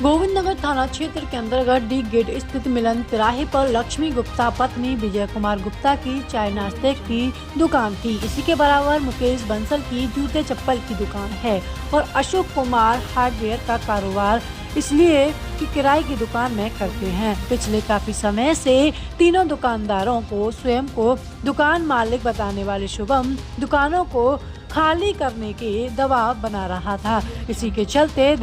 गोविंद नगर थाना क्षेत्र के अंतर्गत डी गेट स्थित मिलन तिराहे पर लक्ष्मी गुप्ता पत्नी विजय कुमार गुप्ता की चाय नाश्ते की दुकान थी। इसी के बराबर मुकेश बंसल की जूते चप्पल की दुकान है और अशोक कुमार हार्डवेयर का कारोबार इसलिए कि किराए की दुकान में करते हैं। पिछले काफी समय से तीनों दुकानदारों को स्वयं को दुकान मालिक बताने वाले शुभम दुकानों को खाली करने के दबाव बना रहा था। इसी के चलते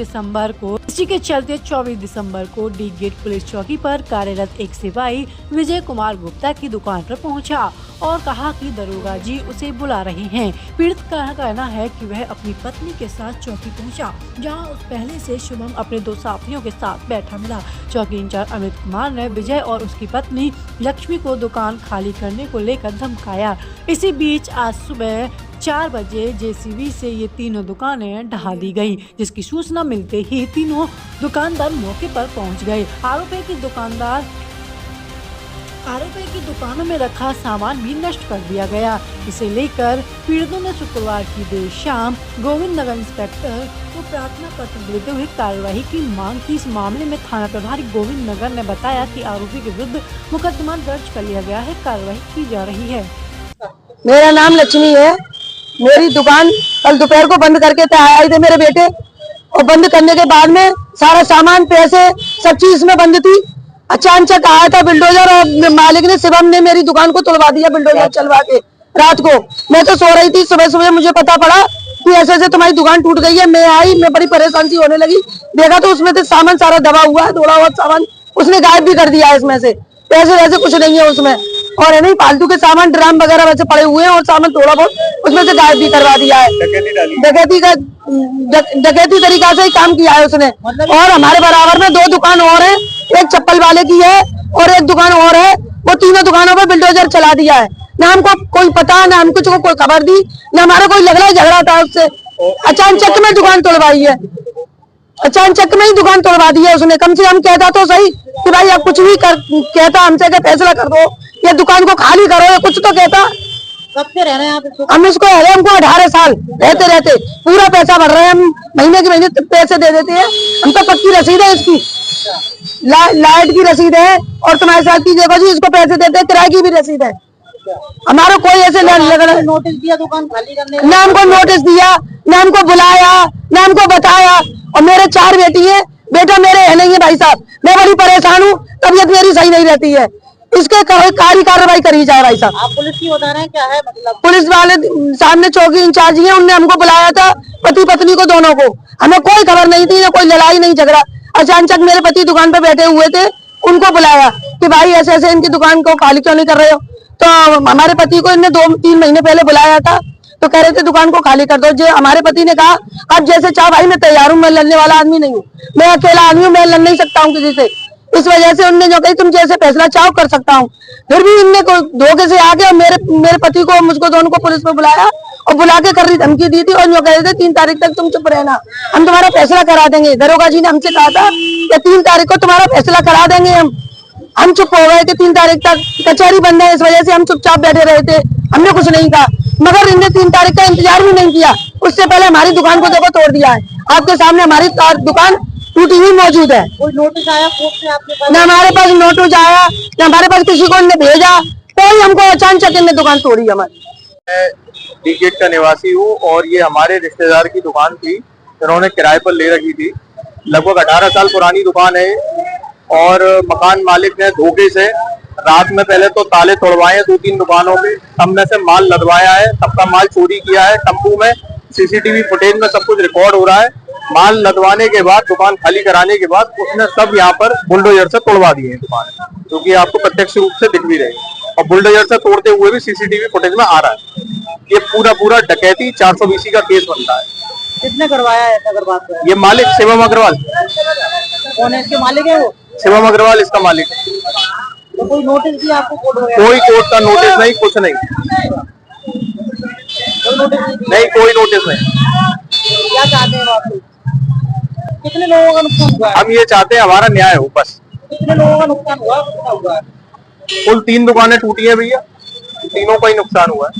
24 दिसंबर को डी गेट पुलिस चौकी पर कार्यरत एक सिपाही विजय कुमार गुप्ता की दुकान पर पहुंचा और कहा कि दरोगा जी उसे बुला रहे हैं। पीड़ित का कहना है कि वह अपनी पत्नी के साथ चौकी पहुंचा, जहां उस पहले से शुभम अपने 2 साथियों के साथ बैठा मिला। चौकी इंचार्ज अमित कुमार ने विजय और उसकी पत्नी लक्ष्मी को दुकान खाली करने को लेकर धमकाया। इसी बीच आज सुबह 4 बजे जेसीबी से ये तीनों दुकानें ढहा दी गई, जिसकी सूचना मिलते ही तीनों दुकानदार मौके पर पहुंच गए। आरोप है कि दुकानों में रखा सामान भी नष्ट कर दिया गया। इसे लेकर पीड़ितों ने शुक्रवार की देर शाम गोविंद नगर इंस्पेक्टर को प्रार्थना पत्र देते हुए कार्रवाई की मांग की। इस मामले में थाना प्रभारी गोविंद नगर ने बताया कि आरोपी के विरुद्ध मुकदमा दर्ज कर लिया गया है, कार्रवाई की जा रही है। मेरा नाम लक्ष्मी है। मेरी दुकान कल दोपहर को बंद करके आए थे मेरे बेटे, और बंद करने के बाद में सारा सामान, पैसे, सब चीज में बंद थी। अचानक आया था बिल्डोजर और मालिक ने, शिवम ने मेरी दुकान को तोड़वा दिया बिल्डोजर चलवा के। रात को मैं तो सो रही थी, सुबह मुझे पता पड़ा कि ऐसे तुम्हारी दुकान टूट गई है। मैं आई, मैं बड़ी परेशान सी होने लगी। देखा तो उसमें से सामान सारा दबा हुआ है, थोड़ा बहुत सामान उसने गायब भी कर दिया है। इसमें से पैसे वैसे कुछ नहीं है उसमें, और है नहीं फालतू के सामान, ड्राम वगैरह वैसे पड़े हुए हैं, और सामान थोड़ा बहुत उसमें से गायब भी करवा दिया है। डकैती तरीका से ही काम किया है उसने। और हमारे बराबर में 2 दुकान और है, एक चप्पल वाले की है और एक दुकान और है। वो तीनों दुकानों पर बिल्डोजर चला दिया है। ना हमको कोई पता, ना हमको कोई खबर दी, ना हमारा कोई झगड़ा था उससे। अचानक में दुकान तोड़वाई है, अचानक में ही दुकान तोड़वा दी है उसने। कम से कम कहता तो सही कि भाई आप कुछ भी कहता हमसे कि फैसला कर दो या दुकान को खाली करो या कुछ तो कहता। कब से रह रहे हैं आप? हम इसको हमको 18 साल रहते पूरा पैसा भर रहे हैं हम, महीने के महीने पैसे दे देते हैं। हम तो पक्की रसीद है इसकी, लाइट की रसीद है, और तुम्हारे साथ की देखो जी इसको पैसे देते हैं, किराए की भी रसीद है। हमारा कोई ऐसे नोटिस दिया दुकान खाली करने, ना हमको नोटिस दिया, ना हमको बुलाया, ना हमको बताया। और मेरे 4 बेटी है, बेटा मेरे है नहीं है भाई साहब। मैं बड़ी परेशान हूँ, तबीयत मेरी सही नहीं रहती है। इसके कार्रवाई करी जाए भाई साहब। आप पुलिस की बता रहे हैं, क्या है मतलब? पुलिस वाले सामने चौकी इंचार्ज है, उनने हमको बुलाया था, पति पत्नी को दोनों को। हमें कोई खबर नहीं थी, ना कोई लड़ाई नहीं झगड़ा। अचानक मेरे पति दुकान पे बैठे हुए थे, उनको बुलाया कि भाई ऐसे ऐसे इनकी दुकान को खाली क्यों नहीं कर रहे हो। तो हमारे पति को इन्हें 2-3 महीने पहले बुलाया था, तो कह रहे थे दुकान को खाली कर दो। जो हमारे पति ने कहा अब जैसे चाह भाई, मैं तैयार हूँ, मैं लड़ने वाला आदमी नहीं हूँ, मैं अकेला आदमी हूँ, मैं लड़ नहीं सकता हूँ किसी से। इस वजह से उन्होंने जो कही तुम जैसे फैसला चाहो कर सकता हूँ। फिर भी इनने को धोखे से आके और मेरे पति को, मुझको दोनों को पुलिस में बुलाया और बुला के कर रही धमकी दी थी, और जो कह रहे थे 3 तारीख तक तुम चुप रहना, हम तुम्हारा फैसला करा देंगे। दरोगा जी ने हमसे कहा था कि 3 तारीख को तुम्हारा फैसला करा देंगे। हम चुप हो गए कि 3 तारीख तक कचहरी बंद है, इस वजह से हम चुपचाप बैठे रहे थे, हमने कुछ नहीं कहा। मगर इनने 3 तारीख का इंतजार भी नहीं किया, उससे पहले हमारी दुकान को देखो तोड़ दिया है। आपके सामने हमारी दुकान टूटी हुई मौजूद है। कोई नोटिस आया कोर्ट से आपके पास? ना हमारे पास नोटिस आया, ना हमारे पास किसी को इन्हें भेजा, कोई हमको अचानक इन्हें दुकान तोड़ी हमारी। मैं डी गेट का निवासी हूँ, और ये हमारे रिश्तेदार की दुकान थी, इन्होंने किराए पर ले रखी थी। लगभग 18 साल पुरानी दुकान है, और मकान मालिक ने धोखे से रात में पहले तो ताले तोड़वाए 2-3 दुकानों के, सब में से माल लदवाया है, सबका माल चोरी किया है। टम्पू में सीसीटीवी फुटेज में सब कुछ रिकॉर्ड हो रहा है। माल लदवाने के बाद, दुकान खाली कराने के बाद उसने सब यहाँ पर बुलडोजर से तोड़वा दिए हैं दुकान, क्योंकि आपको प्रत्यक्ष रूप से दिख भी रही है, और बुलडोजर से तोड़ते हुए भी सीसीटीवी फुटेज में आ रहा है। ये पूरा डकैती 420 का केस बनता है। किसने करवाया है ऐसा? करवाया ये मालिक शिवम अग्रवाल। कौन है इसके मालिक? है वो शिवम अग्रवाल इसका मालिक है। तो कोई नोटिस दिया आपको कोर्ट वगैरह? कोई कोर्ट का नोटिस नहीं, कुछ नहीं, कोई नोटिस नहीं। क्या चाहते हैं आप? कितने लोगों का नुकसान हुआ है? हम ये चाहते हैं हमारा न्याय हो बस। कितने लोगों का नुकसान हुआ? कितना हुआ है? कुल 3 दुकानें टूटी है भैया, तीनों का ही नुकसान हुआ है।